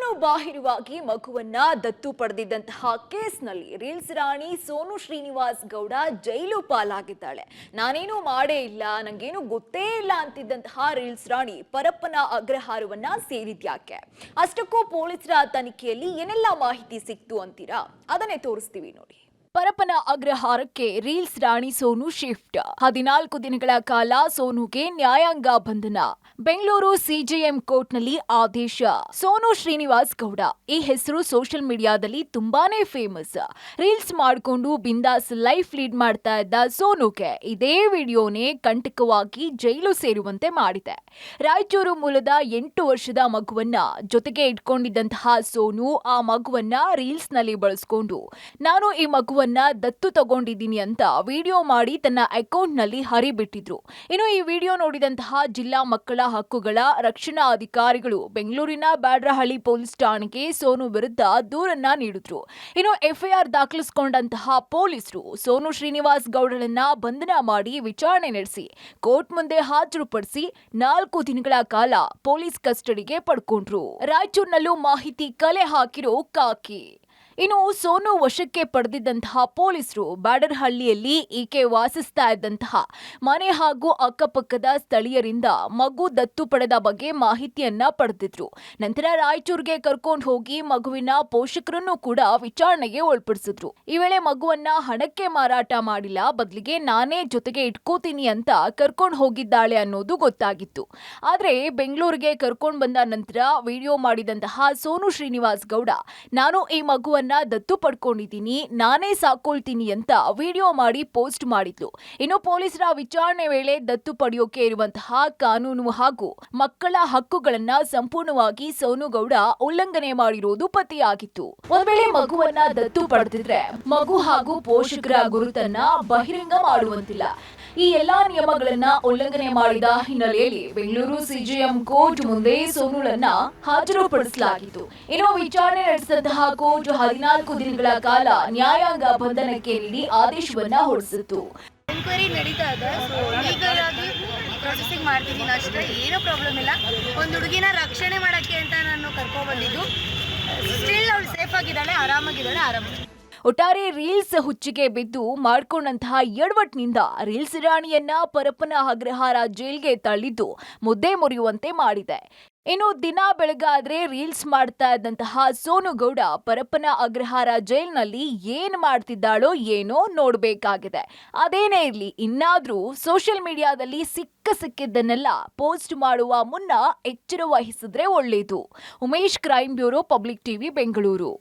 ಕಾನೂನು ಬಾಹಿರವಾಗಿ ಮಗುವನ್ನ ದತ್ತು ಪಡೆದಿದ್ದಂತಹ ಕೇಸ್ನಲ್ಲಿ ರೀಲ್ಸ್ ರಾಣಿ ಸೋನು ಶ್ರೀನಿವಾಸ್ ಗೌಡ ಜೈಲು ಪಾಲಾಗಿದ್ದಾಳೆ. ನಾನೇನು ಮಾಡೇ ಇಲ್ಲ, ನಂಗೇನು ಗೊತ್ತೇ ಇಲ್ಲ ಅಂತಿದ್ದಂತಹ ರೀಲ್ಸ್ ರಾಣಿ ಪರಪ್ಪನ ಅಗ್ರಹಾರವನ್ನ ಸೇರಿದ್ಯಾಕೆ? ಅಷ್ಟಕ್ಕೂ ಪೊಲೀಸರ ತನಿಖೆಯಲ್ಲಿ ಏನೆಲ್ಲ ಮಾಹಿತಿ ಸಿಕ್ತು ಅಂತೀರಾ? ಅದನ್ನೇ ತೋರಿಸ್ತೀವಿ ನೋಡಿ. ಪರಪ್ಪನ ಅಗ್ರಹಾರಕ್ಕೆ ರೀಲ್ಸ್ ರಾಣಿ ಸೋನು ಶಿಫ್ಟ್. 14 ದಿನಗಳ ಕಾಲ ಸೋನುಗೆ ನ್ಯಾಯಾಂಗ ಬಂಧನ. ಬೆಂಗಳೂರು ಸಿಜೆಎಂ ಕೋರ್ಟ್ನಲ್ಲಿ ಆದೇಶ. ಸೋನು ಶ್ರೀನಿವಾಸ್ ಗೌಡ ಈ ಹೆಸರು ಸೋಷಿಯಲ್ ಮೀಡಿಯಾದಲ್ಲಿ ತುಂಬಾನೇ ಫೇಮಸ್. ರೀಲ್ಸ್ ಮಾಡಿಕೊಂಡು ಬಿಂದಾಸ್ ಲೈಫ್ ಲೀಡ್ ಮಾಡ್ತಾ ಇದ್ದ ಸೋನುಗೆ ಇದೇ ವಿಡಿಯೋನೇ ಕಂಟಕವಾಗಿ ಜೈಲು ಸೇರುವಂತೆ ಮಾಡಿದೆ. ರಾಯಚೂರು ಮೂಲದ 8 ವರ್ಷದ ಮಗುವನ್ನ ಜೊತೆಗೆ ಇಟ್ಕೊಂಡಿದ್ದಂತಹ ಸೋನು ಆ ಮಗುವನ್ನ ರೀಲ್ಸ್ ನಲ್ಲಿ ಬಳಸಿಕೊಂಡು ನಾನು ಈ ಮಗುವನ್ನ ದತ್ತು ತಗೊಂಡಿದ್ದೀನಿ ಅಂತ ವಿಡಿಯೋ ಮಾಡಿ ತನ್ನ ಅಕೌಂಟ್ ನಲ್ಲಿ ಹರಿಬಿಟ್ಟಿದ್ರು. ಇನ್ನು ಈ ವಿಡಿಯೋ ನೋಡಿದಂತಹ ಜಿಲ್ಲಾ ಮಕ್ಕಳ ಹಕ್ಕುಗಳ ರಕ್ಷಣಾ ಅಧಿಕಾರಿಗಳು ಬೆಂಗಳೂರಿನ ಬ್ಯಾಡ್ರಹಳ್ಳಿ ಪೊಲೀಸ್ ಠಾಣೆಗೆ ಸೋನು ವಿರುದ್ಧ ದೂರನ್ನ ನೀಡಿದ್ರು. ಇನ್ನು ಎಫ್ಐಆರ್ ದಾಖಲಿಸಿಕೊಂಡಂತಹ ಪೊಲೀಸರು ಸೋನು ಶ್ರೀನಿವಾಸ್ ಗೌಡರನ್ನ ಬಂಧನ ಮಾಡಿ ವಿಚಾರಣೆ ನಡೆಸಿ ಕೋರ್ಟ್ ಮುಂದೆ ಹಾಜರುಪಡಿಸಿ 4 ದಿನಗಳ ಕಾಲ ಪೊಲೀಸ್ ಕಸ್ಟಡಿಗೆ ಪಡ್ಕೊಂಡ್ರು. ರಾಯಚೂರಿನಲ್ಲೂ ಮಾಹಿತಿ ಕಲೆ ಹಾಕಿರೋ ಕಾಕಿ. ಇನ್ನು ಸೋನು ವಶಕ್ಕೆ ಪಡೆದಿದ್ದಂತಹ ಪೊಲೀಸರು ಬ್ಯಾಡರ್ಹಳ್ಳಿಯಲ್ಲಿ ಈಕೆ ವಾಸಿಸ್ತಾ ಇದ್ದಂತಹ ಮನೆ ಹಾಗೂ ಅಕ್ಕಪಕ್ಕದ ಸ್ಥಳೀಯರಿಂದ ಮಗು ದತ್ತು ಪಡೆದ ಬಗ್ಗೆ ಮಾಹಿತಿಯನ್ನ ಪಡೆದಿದ್ರು. ನಂತರ ರಾಯಚೂರಿಗೆ ಕರ್ಕೊಂಡು ಹೋಗಿ ಮಗುವಿನ ಪೋಷಕರನ್ನು ಕೂಡ ವಿಚಾರಣೆಗೆ ಒಳಪಡಿಸಿದ್ರು. ಈ ವೇಳೆ ಮಗುವನ್ನ ಹಣಕ್ಕೆ ಮಾರಾಟ ಮಾಡಿಲ್ಲ, ಬದಲಿಗೆ ನಾನೇ ಜೊತೆಗೆ ಇಟ್ಕೋತೀನಿ ಅಂತ ಕರ್ಕೊಂಡು ಹೋಗಿದ್ದಾಳೆ ಅನ್ನೋದು ಗೊತ್ತಾಗಿತ್ತು. ಆದ್ರೆ ಬೆಂಗಳೂರಿಗೆ ಕರ್ಕೊಂಡು ಬಂದ ನಂತರ ವಿಡಿಯೋ ಮಾಡಿದಂತಹ ಸೋನು ಶ್ರೀನಿವಾಸ್ ಗೌಡ ನಾನು ಈ ಮಗುವನ್ನ ದತ್ತು ಪಡ್ಕೊಂಡಿದ್ದೀನಿ, ನಾನೇ ಸಾಕೊಳ್ತೀನಿ ಅಂತ ವಿಡಿಯೋ ಮಾಡಿ ಪೋಸ್ಟ್ ಮಾಡಿದ್ಲು. ಇನ್ನು ಪೊಲೀಸರ ವಿಚಾರಣೆ ವೇಳೆ ದತ್ತು ಪಡೆಯೋಕೆ ಇರುವಂತಹ ಕಾನೂನು ಹಾಗೂ ಮಕ್ಕಳ ಹಕ್ಕುಗಳನ್ನ ಸಂಪೂರ್ಣವಾಗಿ ಸೋನು ಗೌಡ ಉಲ್ಲಂಘನೆ ಮಾಡಿರೋದು ಪತ್ತೆಯಾಗಿತ್ತು. ಒಂದ್ ವೇಳೆ ಮಗುವನ್ನ ದತ್ತು ಪಡೆದಿದ್ರೆ ಮಗು ಹಾಗೂ ಪೋಷಕರ ಗುರುತನ್ನ ಬಹಿರಂಗ ಮಾಡುವಂತಿಲ್ಲ. ಈ ಎಲ್ಲಾ ನಿಯಮಗಳನ್ನ ಉಲ್ಲಂಘನೆ ಮಾಡಿದ ಹಿನ್ನೆಲೆಯಲ್ಲಿ ಬೆಂಗಳೂರು ಸಿಜೆಎಂ ಕೋರ್ಟ್ ಮುಂದೆ ಸೋನುಳನ್ನ ಹಾಜರುಪಡಿಸಲಾಗಿತ್ತು. ಇನ್ನು ವಿಚಾರಣೆ ನಡೆಸಿದಂತಹ ಕೋರ್ಟ್ 14 ದಿನಗಳ ಕಾಲ ನ್ಯಾಯಾಂಗ ಬಂಧನಕ್ಕೆ ನೀಡಿ ಆದೇಶವನ್ನ ಹೊರಡಿಸಿತು. ಎನ್ಕ್ವೈರಿ ನಡೀತಾ ಇದೆ. ಲೀಗಲ್ ಆಗಿ ಪ್ರೊಸೆಸಿಂಗ್ ಮಾಡ್ತಿದ್ದೀನಿ ಅಷ್ಟೇ, ಏನೂ ಪ್ರಾಬ್ಲಮ್ ಇಲ್ಲ. ಒಂದು ಹುಡುಗಿನ ರಕ್ಷಣೆ ಮಾಡೋಕ್ಕೆ ಅಂತ ನಾನು ಕರ್ಕೊಂಡು ಬಂದಿದ್ದು. ಸ್ಟಿಲ್ ಅವಳು ಸೇಫ್ ಆಗಿದ್ದಾಳೆ, ಆರಾಮಾಗಿದ್ದಾಳೆ. ಒಟ್ಟಾರೆ ರೀಲ್ಸ್ ಹುಚ್ಚಿಗೆ ಬಿದ್ದು ಮಾಡ್ಕೊಂಡಂತಹ ಎಡವಟ್ಟಿನಿಂದ ರೀಲ್ಸ್ ರಾಣಿಯನ್ನ ಪರಪ್ಪನ ಅಗ್ರಹಾರ ಜೈಲ್ಗೆ ತಳ್ಳಿದ್ದು ಮುದ್ದೆ ಮುರಿಯುವಂತೆ ಮಾಡಿದೆ. ಇನ್ನು ದಿನ ಬೆಳಗಾದ್ರೆ ರೀಲ್ಸ್ ಮಾಡ್ತಾ ಇದ್ದಂತಹ ಸೋನು ಗೌಡ ಪರಪ್ಪನ ಅಗ್ರಹಾರ ಜೈಲ್ನಲ್ಲಿ ಏನ್ ಮಾಡ್ತಿದ್ದಾಳೋ ಏನೋ ನೋಡ್ಬೇಕಾಗಿದೆ. ಅದೇನೇ ಇರ್ಲಿ, ಇನ್ನಾದ್ರೂ ಸೋಷಿಯಲ್ ಮೀಡಿಯಾದಲ್ಲಿ ಸಿಕ್ಕಿದ್ದನ್ನೆಲ್ಲ ಪೋಸ್ಟ್ ಮಾಡುವ ಮುನ್ನ ಎಚ್ಚರ ವಹಿಸಿದ್ರೆ ಒಳ್ಳೇದು. Umesh, crime bureau, public TV, Bengaluru.